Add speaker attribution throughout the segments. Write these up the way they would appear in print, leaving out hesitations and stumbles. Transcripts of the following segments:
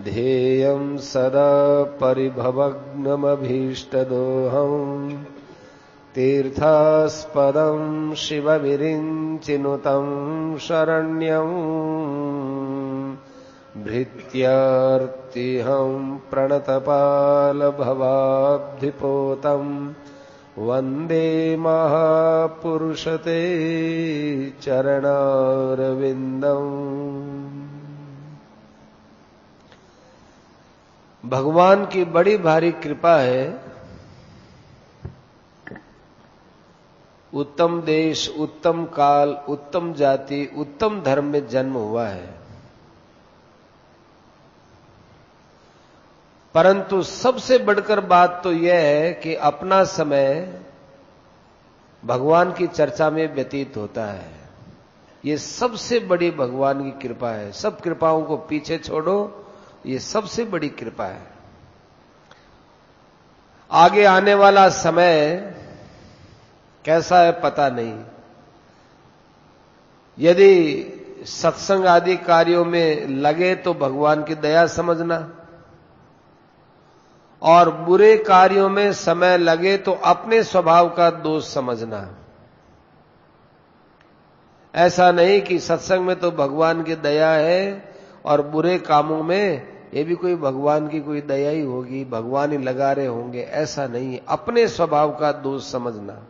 Speaker 1: ध्येयं सदा परिभवग्नमभीष्टदोहम् तीर्थास्पदं शिवविरिञ्चिनुतं शरण्यं भृत्यार्तिहं प्रणतपालभवाब्धिपोतं वन्दे महापुरुषते चरणारविन्दम्। भगवान की बड़ी भारी कृपा है। उत्तम देश, उत्तम काल, उत्तम जाति, उत्तम धर्म में जन्म हुआ है, परंतु सबसे बढ़कर बात तो यह है कि अपना समय भगवान की चर्चा में व्यतीत होता है। ये सबसे बड़ी भगवान की कृपा है। सब कृपाओं को पीछे छोड़ो, ये सबसे बड़ी कृपा है। आगे आने वाला समय कैसा है पता नहीं। यदि सत्संग आदि कार्यों में लगे तो भगवान की दया समझना, और बुरे कार्यों में समय लगे तो अपने स्वभाव का दोष समझना। ऐसा नहीं कि सत्संग में तो भगवान की दया है और बुरे कामों में ये भी कोई भगवान की कोई दया ही होगी, भगवान ही लगा रहे होंगे। ऐसा नहीं, अपने स्वभाव का दोष समझना।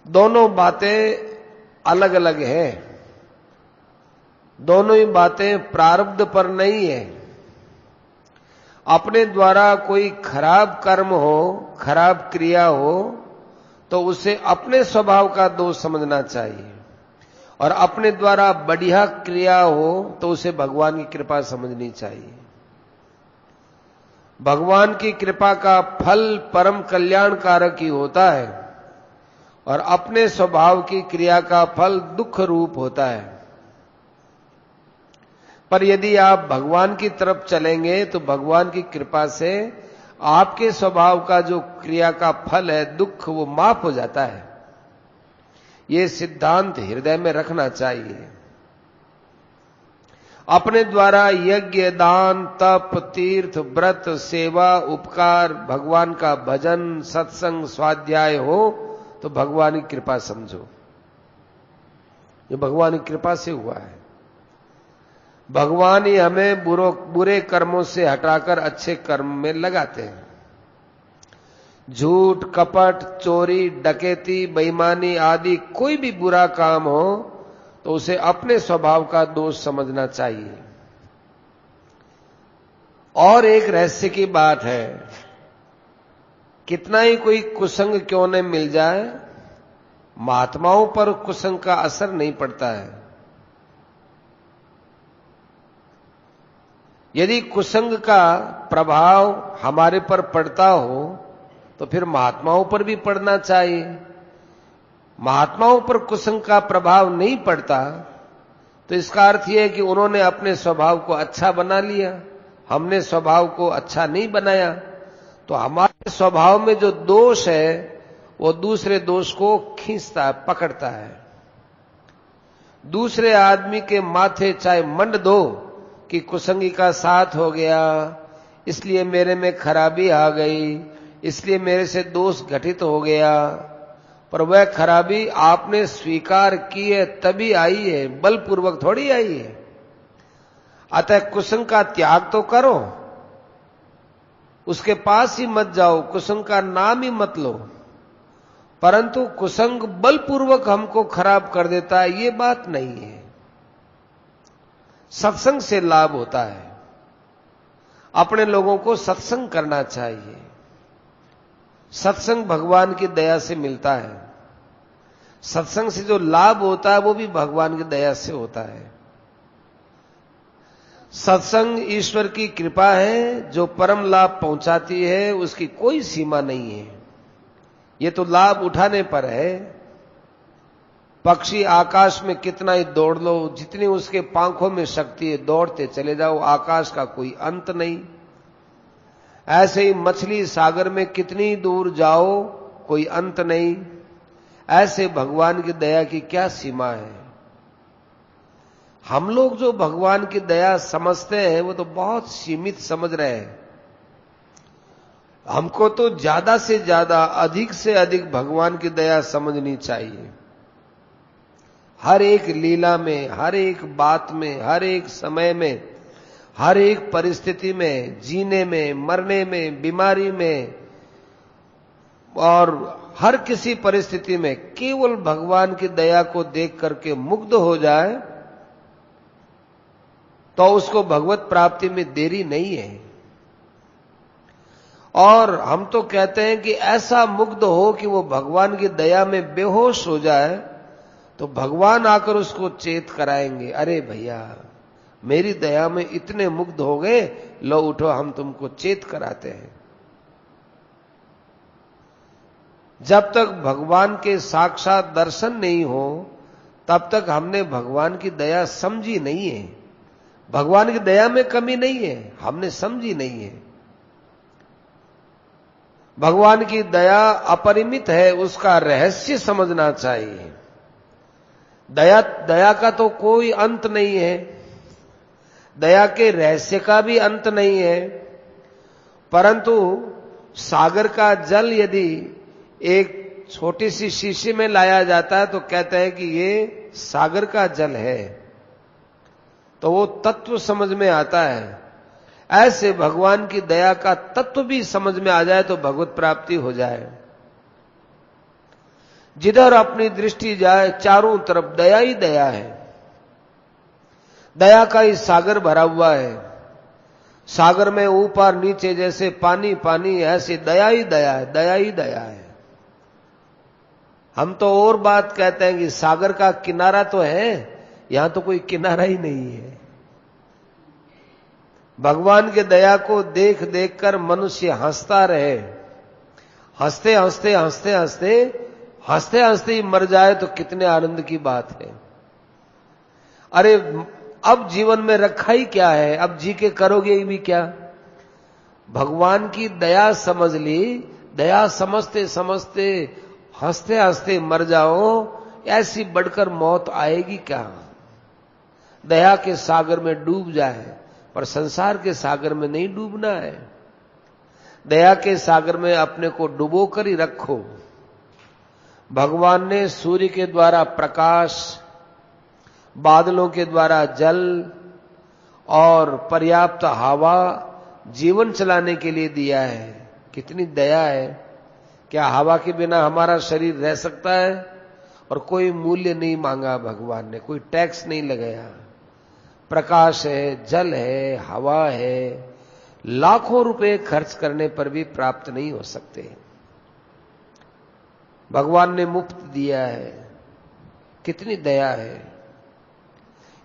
Speaker 1: दोनों बातें अलग अलग हैं, दोनों ही बातें प्रारब्ध पर नहीं है। अपने द्वारा कोई खराब कर्म हो, खराब क्रिया हो, तो उसे अपने स्वभाव का दोष समझना चाहिए, और अपने द्वारा बढ़िया क्रिया हो तो उसे भगवान की कृपा समझनी चाहिए। भगवान की कृपा का फल परम कल्याणकारक ही होता है, और अपने स्वभाव की क्रिया का फल दुख रूप होता है। पर यदि आप भगवान की तरफ चलेंगे तो भगवान की कृपा से आपके स्वभाव का जो क्रिया का फल है, दुख, वो माफ हो जाता है। ये सिद्धांत हृदय में रखना चाहिए। अपने द्वारा यज्ञ, दान, तप, तीर्थ, व्रत, सेवा, उपकार, भगवान का भजन, सत्संग, स्वाध्याय हो तो भगवान की कृपा समझो। ये भगवान की कृपा से हुआ है। भगवान ही हमें बुरे कर्मों से हटाकर अच्छे कर्म में लगाते हैं। झूठ, कपट, चोरी, डकैती, बेईमानी आदि कोई भी बुरा काम हो तो उसे अपने स्वभाव का दोष समझना चाहिए। और एक रहस्य की बात है, कितना ही कोई कुसंग क्यों न मिल जाए, महात्माओं पर कुसंग का असर नहीं पड़ता है। यदि कुसंग का प्रभाव हमारे पर पड़ता हो तो फिर महात्माओं पर भी पड़ना चाहिए। महात्माओं पर कुसंग का प्रभाव नहीं पड़ता तो इसका अर्थ यह है कि उन्होंने अपने स्वभाव को अच्छा बना लिया, हमने स्वभाव को अच्छा नहीं बनाया। तो हमारे स्वभाव में जो दोष है वो दूसरे दोष को खींचता है, पकड़ता है। दूसरे आदमी के माथे चाहे मंड दो कि कुसंगी का साथ हो गया, इसलिए मेरे में खराबी आ गई, इसलिए मेरे से दोष घटित हो गया, पर वह खराबी आपने स्वीकार की है तभी आई है, बलपूर्वक थोड़ी आई है। अतः कुसंग का त्याग तो करो, उसके पास ही मत जाओ, कुसंग का नाम ही मत लो। परंतु कुसंग बलपूर्वक हमको खराब कर देता है, ये बात नहीं है। सत्संग से लाभ होता है। अपने लोगों को सत्संग करना चाहिए। सत्संग भगवान की दया से मिलता है। सत्संग से जो लाभ होता है वो भी भगवान की दया से होता है। सत्संग ईश्वर की कृपा है, जो परम लाभ पहुंचाती है, उसकी कोई सीमा नहीं है। ये तो लाभ उठाने पर है। पक्षी आकाश में कितना ही दौड़ लो, जितनी उसके पांखों में शक्ति है, दौड़ते चले जाओ, आकाश का कोई अंत नहीं। ऐसे ही मछली सागर में कितनी दूर जाओ, कोई अंत नहीं। ऐसे भगवान की दया की क्या सीमा है। हम लोग जो भगवान की दया समझते हैं वो तो बहुत सीमित समझ रहे हैं। हमको तो ज्यादा से ज्यादा, अधिक से अधिक भगवान की दया समझनी चाहिए। हर एक लीला में, हर एक बात में, हर एक समय में, हर एक परिस्थिति में, जीने में, मरने में, बीमारी में, और हर किसी परिस्थिति में केवल भगवान की दया को देख करके मुग्ध हो जाए तो उसको भगवत प्राप्ति में देरी नहीं है। और हम तो कहते हैं कि ऐसा मुग्ध हो कि वो भगवान की दया में बेहोश हो जाए तो भगवान आकर उसको चेत कराएंगे, अरे भैया मेरी दया में इतने मुग्ध हो गए, लो उठो हम तुमको चेत कराते हैं। जब तक भगवान के साक्षात दर्शन नहीं हो तब तक हमने भगवान की दया समझी नहीं है। भगवान की दया में कमी नहीं है, हमने समझी नहीं है। भगवान की दया अपरिमित है, उसका रहस्य समझना चाहिए। दया का तो कोई अंत नहीं है, दया के रहस्य का भी अंत नहीं है। परंतु सागर का जल यदि एक छोटी सी शीशी में लाया जाता है तो कहते हैं कि ये सागर का जल है, तो वो तत्व समझ में आता है। ऐसे भगवान की दया का तत्व भी समझ में आ जाए तो भगवत प्राप्ति हो जाए। जिधर अपनी दृष्टि जाए चारों तरफ दया ही दया है, दया का ही सागर भरा हुआ है। सागर में ऊपर नीचे जैसे पानी पानी, ऐसे दया ही दया है, दया ही दया है। हम तो और बात कहते हैं कि सागर का किनारा तो है, यहां तो कोई किनारा ही नहीं है। भगवान की दया को देख देख कर मनुष्य हंसता रहे, हंसते हंसते हंसते हंसते हंसते हंसते ही मर जाए तो कितने आनंद की बात है। अरे अब जीवन में रखा ही क्या है, अब जी के करोगे भी क्या। भगवान की दया समझ ली, दया समझते समझते हंसते हंसते मर जाओ, ऐसी बढ़कर मौत आएगी क्या। दया के सागर में डूब जाए, पर संसार के सागर में नहीं डूबना है। दया के सागर में अपने को डुबो कर ही रखो। भगवान ने सूर्य के द्वारा प्रकाश, बादलों के द्वारा जल और पर्याप्त हवा जीवन चलाने के लिए दिया है। कितनी दया है। क्या हवा के बिना हमारा शरीर रह सकता है। और कोई मूल्य नहीं मांगा भगवान ने, कोई टैक्स नहीं लगाया। प्रकाश है, जल है, हवा है, लाखों रुपए खर्च करने पर भी प्राप्त नहीं हो सकते। भगवान ने मुफ्त दिया है। कितनी दया है।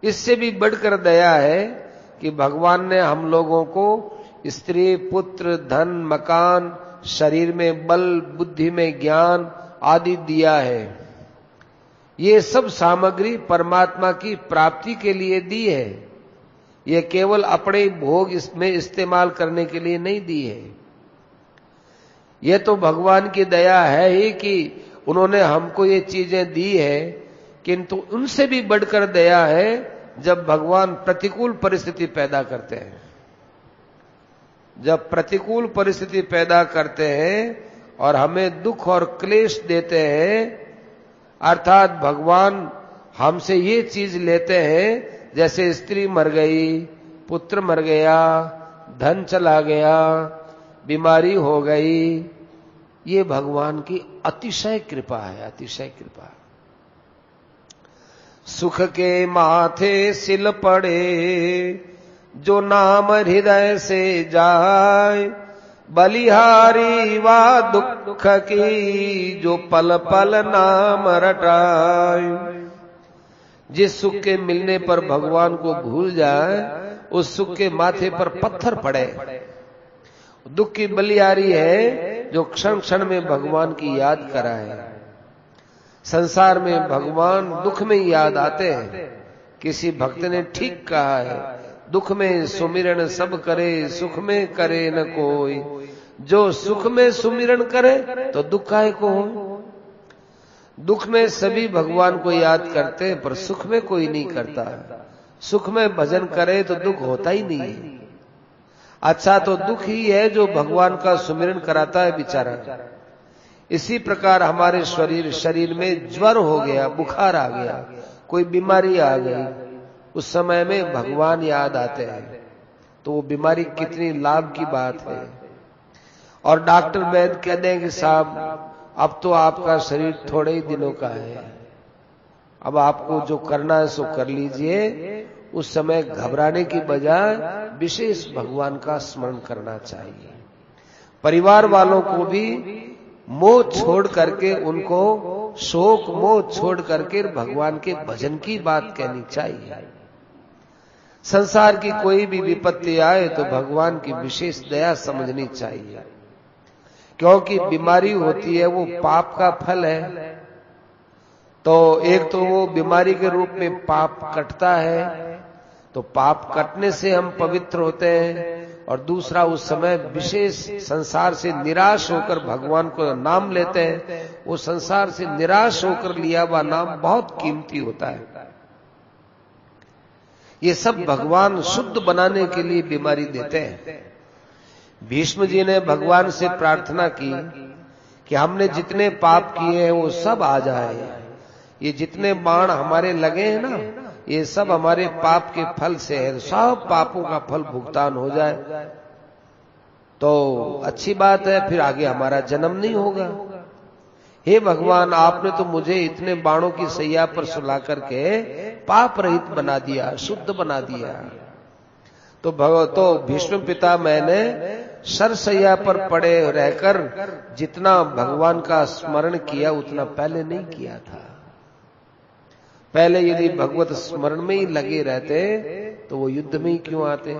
Speaker 1: इससे भी बढ़कर दया है कि भगवान ने हम लोगों को स्त्री, पुत्र, धन, मकान, शरीर में बल, बुद्धि में ज्ञान आदि दिया है। ये सब सामग्री परमात्मा की प्राप्ति के लिए दी है। ये केवल अपने भोग इसमें इस्तेमाल करने के लिए नहीं दी है। ये तो भगवान की दया है ही कि उन्होंने हमको ये चीजें दी है, किंतु उनसे भी बढ़कर दया है जब भगवान प्रतिकूल परिस्थिति पैदा करते हैं। जब प्रतिकूल परिस्थिति पैदा करते हैं और हमें दुख और क्लेश देते हैं, अर्थात भगवान हमसे ये चीज लेते हैं, जैसे स्त्री मर गई, पुत्र मर गया, धन चला गया, बीमारी हो गई, ये भगवान की अतिशय कृपा है, अतिशय कृपा। सुख के माथे सिल पड़े जो नाम हृदय से जाए, बलिहारी वा दुख की जो पल पल नाम रटाए। जिस सुख के मिलने पर भगवान को भूल जाए, उस सुख के माथे पर पत्थर पड़े। दुख की बलिहारी है जो क्षण क्षण में भगवान की याद कराए। संसार में भगवान दुख में याद आते हैं। किसी भक्त ने ठीक कहा है, दुख में सुमिरन सब करे, सुख में करे न कोई। जो सुख में सुमिरन करे तो दुख काहे को हो। दुख में सभी भगवान को याद करते हैं, पर सुख में कोई नहीं करता। सुख में भजन करे तो दुख होता ही नहीं है। अच्छा तो दुख ही है जो भगवान का सुमिरन कराता है बेचारा। इसी प्रकार हमारे शरीर में ज्वर हो गया, बुखार आ गया, कोई बीमारी आ गई, उस समय में भगवान याद आते हैं, तो वो बीमारी कितनी लाभ की बात है। और डॉक्टर वैद्य कह दें कि साहब अब तो आपका शरीर थोड़े ही दिनों का है, अब आपको जो करना है सो कर लीजिए। उस समय घबराने की बजाय विशेष भगवान का स्मरण करना चाहिए। परिवार वालों को भी मोह छोड़ करके, उनको शोक मोह छोड़ करके भगवान के भजन की बात कहनी चाहिए। संसार की कोई भी विपत्ति आए तो भगवान की विशेष दया समझनी चाहिए, क्योंकि बीमारी होती है वो पाप का फल है। तो एक तो वो बीमारी के रूप में पाप कटता है, तो पाप कटने से हम पवित्र होते हैं। और दूसरा उस समय विशेष संसार से निराश होकर भगवान को नाम लेते हैं, वो संसार से निराश होकर लिया हुआ नाम बहुत कीमती होता है। ये सब भगवान शुद्ध बनाने के लिए बीमारी देते हैं। भीष्म जी ने भगवान से प्रार्थना की कि हमने जितने पाप किए हैं वो सब आ जाए, ये जितने बाण हमारे लगे हैं ना, ये सब हमारे पाप के फल से है, सब पापों का फल भुगतान हो जाए तो अच्छी बात है, फिर आगे हमारा जन्म नहीं होगा। हे भगवान, आपने तो मुझे इतने बाणों की सैया पर सुला करके पाप रहित बना दिया, शुद्ध बना दिया। तो भीष्म पिता मैंने सरसैया पर पड़े रहकर जितना भगवान का स्मरण किया उतना पहले नहीं किया था। पहले यदि भगवत स्मरण में ही लगे रहते तो वो युद्ध में ही क्यों आते।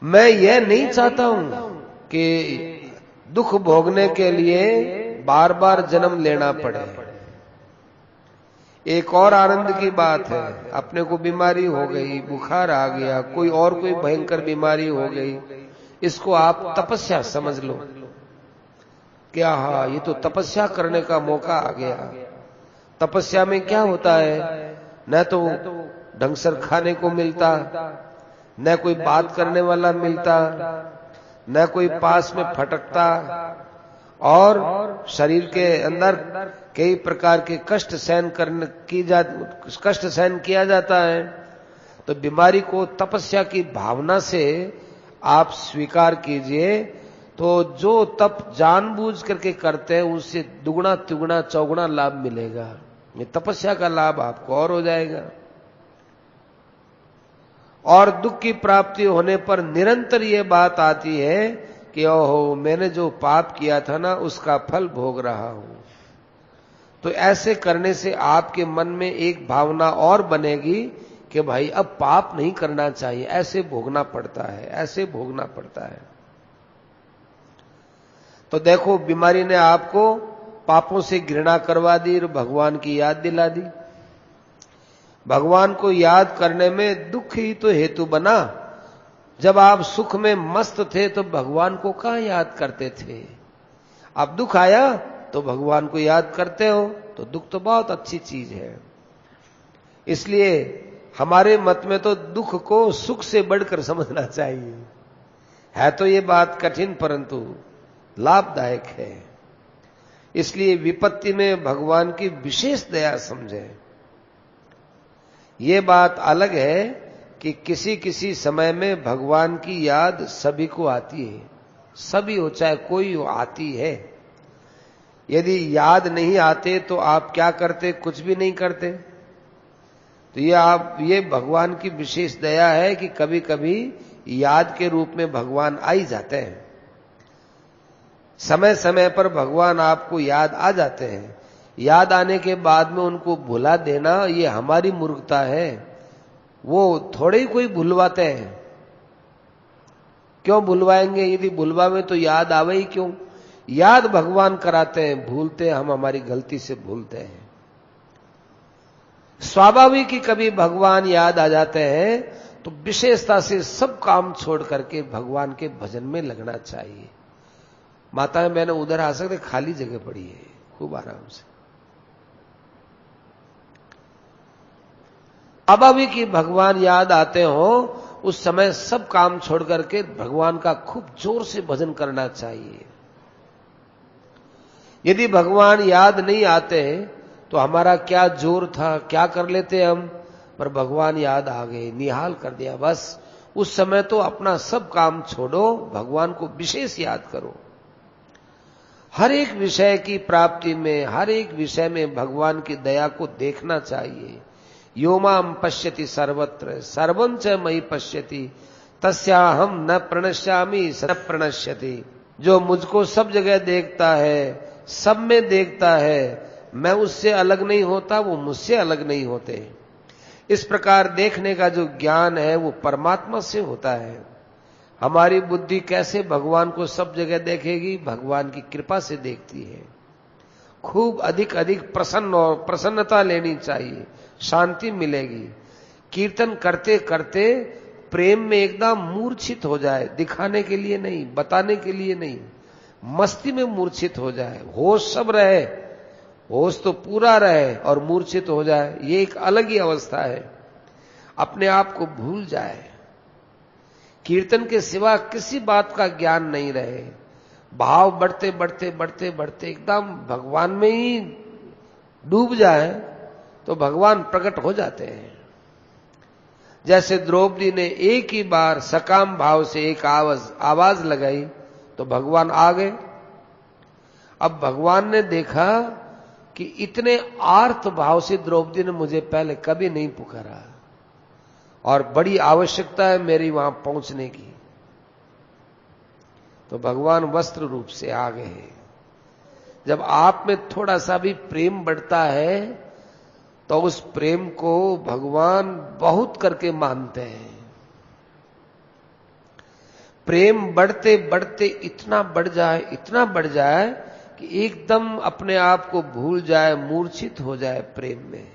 Speaker 1: मैं यह नहीं चाहता हूं कि दुख भोगने के लिए बार बार जन्म लेना पड़े। एक और आनंद की बात है, अपने को बीमारी हो गई, बुखार आ गया, कोई भयंकर बीमारी हो गई, इसको आप तपस्या समझ लो। क्या हाँ, ये तो तपस्या करने का मौका आ गया। तपस्या में क्या होता है, न तो ढंग से खाने को मिलता, न कोई बात करने वाला मिलता, न कोई पास में फटकता, और शरीर के अंदर कई प्रकार के कष्ट सहन किया जाता है। तो बीमारी को तपस्या की भावना से आप स्वीकार कीजिए, तो जो तप जानबूझ करके करते हैं उससे दुगुना तिगुना चौगुना लाभ मिलेगा। ये तपस्या का लाभ आपको और हो जाएगा। और दुख की प्राप्ति होने पर निरंतर ये बात आती है कि ओहो, मैंने जो पाप किया था ना उसका फल भोग रहा हूं। तो ऐसे करने से आपके मन में एक भावना और बनेगी कि भाई अब पाप नहीं करना चाहिए, ऐसे भोगना पड़ता है, ऐसे भोगना पड़ता है। तो देखो, बीमारी ने आपको पापों से घृणा करवा दी और भगवान की याद दिला दी। भगवान को याद करने में दुख ही तो हेतु बना। जब आप सुख में मस्त थे तो भगवान को कहां याद करते थे। अब दुख आया तो भगवान को याद करते हो, तो दुख तो बहुत अच्छी चीज है। इसलिए हमारे मत में तो दुख को सुख से बढ़कर समझना चाहिए। है तो ये बात कठिन परंतु लाभदायक है। इसलिए विपत्ति में भगवान की विशेष दया समझें। ये बात अलग है कि किसी किसी समय में भगवान की याद सभी को आती है, सभी हो चाहे कोई हो, आती है। यदि याद नहीं आते तो आप क्या करते, कुछ भी नहीं करते। तो ये भगवान की विशेष दया है कि कभी कभी याद के रूप में भगवान आ ही जाते हैं। समय समय पर भगवान आपको याद आ जाते हैं। याद आने के बाद में उनको भुला देना ये हमारी मूर्खता है। वो थोड़े ही कोई भुलवाते हैं। क्यों भुलवाएंगे, यदि भुलवावे तो याद आवे ही क्यों। याद भगवान कराते हैं, भूलते हैं हम, हमारी गलती से भूलते हैं। स्वाभाविक ही कभी भगवान याद आ जाते हैं तो विशेषता से सब काम छोड़ करके भगवान के भजन में लगना चाहिए। माताएं बहनें उधर आ सकते, खाली जगह पड़ी है। खूब आराम से। अब अभी कि भगवान याद आते हो, उस समय सब काम छोड़ करके भगवान का खूब जोर से भजन करना चाहिए। यदि भगवान याद नहीं आते तो हमारा क्या जोर था, क्या कर लेते हम, पर भगवान याद आ गए, निहाल कर दिया। बस उस समय तो अपना सब काम छोड़ो, भगवान को विशेष याद करो। हर एक विषय की प्राप्ति में, हर एक विषय में भगवान की दया को देखना चाहिए। यो माम पश्यति सर्वत्र सर्वं च मयि पश्यति तस्याहम न प्रणश्यामि स न प्रणश्यति। जो मुझको सब जगह देखता है, सब में देखता है, मैं उससे अलग नहीं होता, वो मुझसे अलग नहीं होते। इस प्रकार देखने का जो ज्ञान है वो परमात्मा से होता है। हमारी बुद्धि कैसे भगवान को सब जगह देखेगी, भगवान की कृपा से देखती है। खूब अधिक अधिक प्रसन्न और प्रसन्नता लेनी चाहिए, शांति मिलेगी। कीर्तन करते करते प्रेम में एकदम मूर्छित हो जाए, दिखाने के लिए नहीं, बताने के लिए नहीं, मस्ती में मूर्छित हो जाए। होश सब रहे, होश तो पूरा रहे और मूर्छित हो जाए, ये एक अलग ही अवस्था है। अपने आप को भूल जाए, कीर्तन के सिवा किसी बात का ज्ञान नहीं रहे, भाव बढ़ते बढ़ते बढ़ते बढ़ते एकदम भगवान में ही डूब जाए तो भगवान प्रकट हो जाते हैं। जैसे द्रौपदी ने एक ही बार सकाम भाव से एक आवाज लगाई तो भगवान आ गए। अब भगवान ने देखा कि इतने आर्त भाव से द्रौपदी ने मुझे पहले कभी नहीं पुकारा और बड़ी आवश्यकता है मेरी वहां पहुंचने की, तो भगवान वस्त्र रूप से आ गए। जब आप में थोड़ा सा भी प्रेम बढ़ता है तो उस प्रेम को भगवान बहुत करके मानते हैं। प्रेम बढ़ते बढ़ते इतना बढ़ जाए, इतना बढ़ जाए कि एकदम अपने आप को भूल जाए, मूर्छित हो जाए, प्रेम में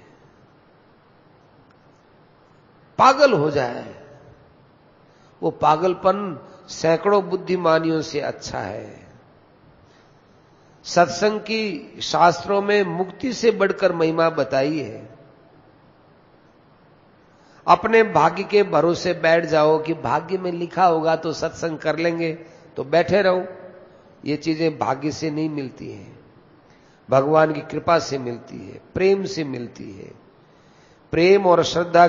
Speaker 1: पागल हो जाए। वो पागलपन सैकड़ों बुद्धिमानियों से अच्छा है। सत्संग की शास्त्रों में मुक्ति से बढ़कर महिमा बताई है। अपने भाग्य के भरोसे बैठ जाओ कि भाग्य में लिखा होगा तो सत्संग कर लेंगे, तो बैठे रहो। ये चीजें भाग्य से नहीं मिलती हैं, भगवान की कृपा से मिलती है, प्रेम से मिलती है। प्रेम और श्रद्धा